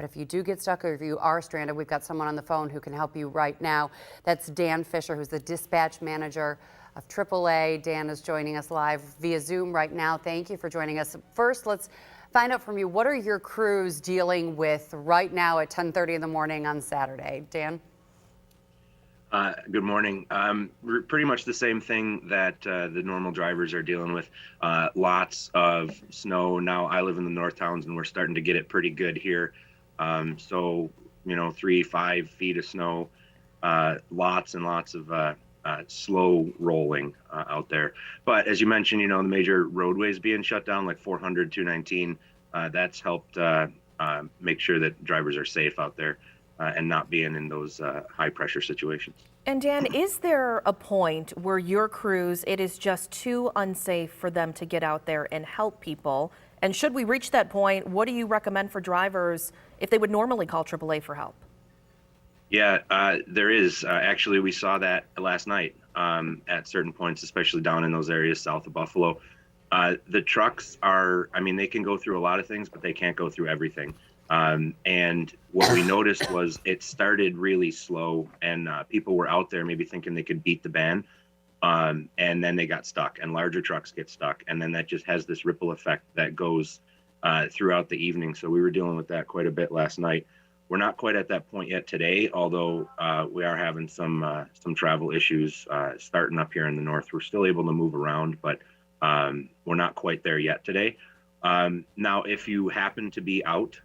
But if you do get stuck or if you are stranded, we've got someone on the phone who can help you right now. That's Dan Fisher, who's the dispatch manager of AAA. Dan is joining us live via Zoom right now. Thank you for joining us. First, let's find out from you, what are your crews dealing with right now at 10:30 in the morning on Saturday? Dan? Good morning. Pretty much the same thing that the normal drivers are dealing with. Lots of snow. Now I live in the North Towns and we're starting to get it pretty good here. So, 3-5 feet of snow, lots and lots of slow rolling out there. But as you mentioned, the major roadways being shut down, like 400, 219, that's helped make sure that drivers are safe out there. And not being in those high pressure situations. And Dan, is there a point where your crews, it is just too unsafe for them to get out there and help people? And should we reach that point, what do you recommend for drivers if they would normally call AAA for help? Yeah, there is. Actually, we saw that last night at certain points, especially down in those areas south of Buffalo. The trucks are, they can go through a lot of things, but they can't go through everything. And what we noticed was it started really slow and people were out there maybe thinking they could beat the band. And then they got stuck and larger trucks get stuck. And then that just has this ripple effect that goes throughout the evening. So we were dealing with that quite a bit last night. We're not quite at that point yet today, although we are having some travel issues starting up here in the north. We're still able to move around, but we're not quite there yet today. Now, if you happen to be out,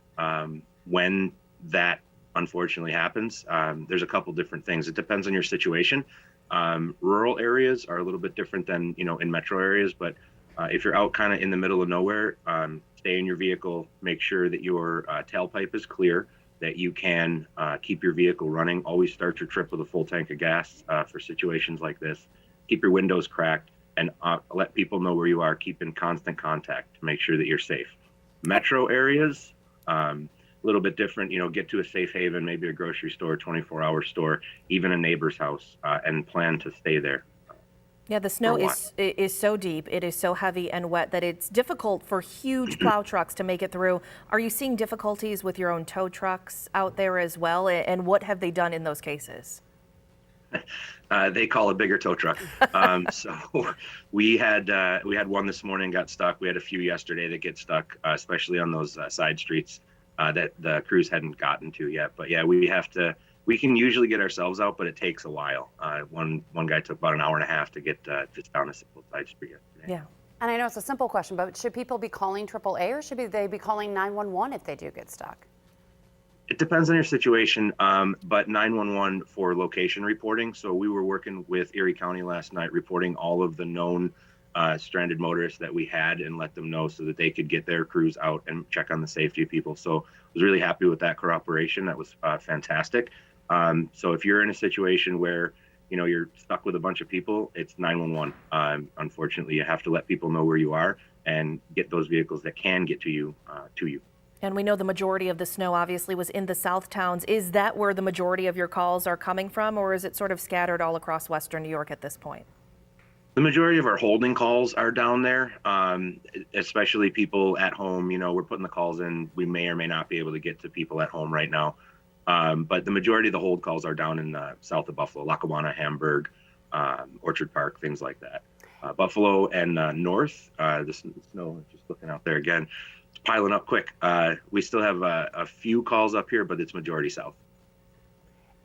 when that unfortunately happens, there's a couple different things. It depends on your situation. Rural areas are a little bit different than, in metro areas, but if you're out kind of in the middle of nowhere, stay in your vehicle, make sure that your tailpipe is clear, that you can keep your vehicle running. Always start your trip with a full tank of gas for situations like this. Keep your windows cracked and let people know where you are. Keep in constant contact to make sure that you're safe. Metro areas, a little bit different, get to a safe haven, maybe a grocery store, 24-hour store, even a neighbor's house, and plan to stay there. Yeah, the snow is so deep, it is so heavy and wet that it's difficult for huge plow trucks to make it through. Are you seeing difficulties with your own tow trucks out there as well? And what have they done in those cases? They call a bigger tow truck. So we had one this morning got stuck. We had a few yesterday that get stuck, especially on those side streets that the crews hadn't gotten to yet. But yeah, we can usually get ourselves out, but it takes a while. One guy took about an hour and a half to get just down a simple side street yesterday. Yeah. And I know it's a simple question, but should people be calling AAA or should they be calling 911 if they do get stuck? It depends on your situation, but 911 for location reporting. So we were working with Erie County last night, reporting all of the known stranded motorists that we had and let them know so that they could get their crews out and check on the safety of people. So I was really happy with that cooperation. That was fantastic. So if you're in a situation where, you're stuck with a bunch of people, it's 911. Unfortunately, you have to let people know where you are and get those vehicles that can get to you. And we know the majority of the snow obviously was in the south towns. Is that where the majority of your calls are coming from, or is it sort of scattered all across western New York at this point? The majority of our holding calls are down there, especially people at home. We're putting the calls in. We may or may not be able to get to people at home right now. But the majority of the hold calls are down in south of Buffalo, Lackawanna, Hamburg, Orchard Park, things like that. Buffalo and north, the snow, just looking out there again, it's piling up quick. We still have a few calls up here, but it's majority south.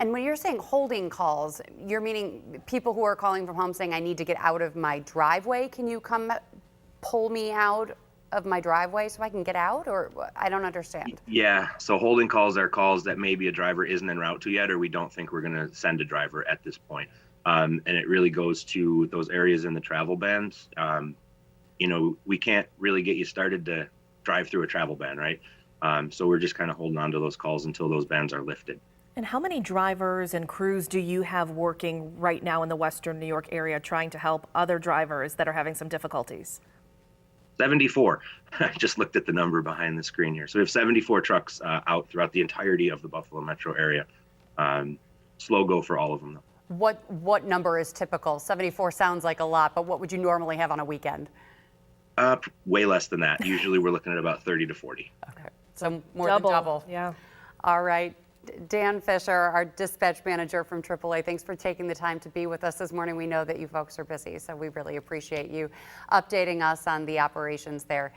And when you're saying holding calls, you're meaning people who are calling from home saying, I need to get out of my driveway. Can you come pull me out of my driveway so I can get out? Or I don't understand. Yeah, so holding calls are calls that maybe a driver isn't en route to yet, or we don't think we're going to send a driver at this point. And it really goes to those areas in the travel bans. We can't really get you started to drive through a travel ban, right? So we're just kind of holding on to those calls until those bans are lifted. And how many drivers and crews do you have working right now in the western New York area trying to help other drivers that are having some difficulties? 74. I just looked at the number behind the screen here. So we have 74 trucks out throughout the entirety of the Buffalo metro area. Slow go for all of them, though. What number is typical? 74 sounds like a lot, but what would you normally have on a weekend? Way less than that. Usually we're looking at about 30 to 40. Okay, so more than double. Yeah. All right. Dan Fisher, our dispatch manager from AAA, thanks for taking the time to be with us this morning. We know that you folks are busy, so we really appreciate you updating us on the operations there.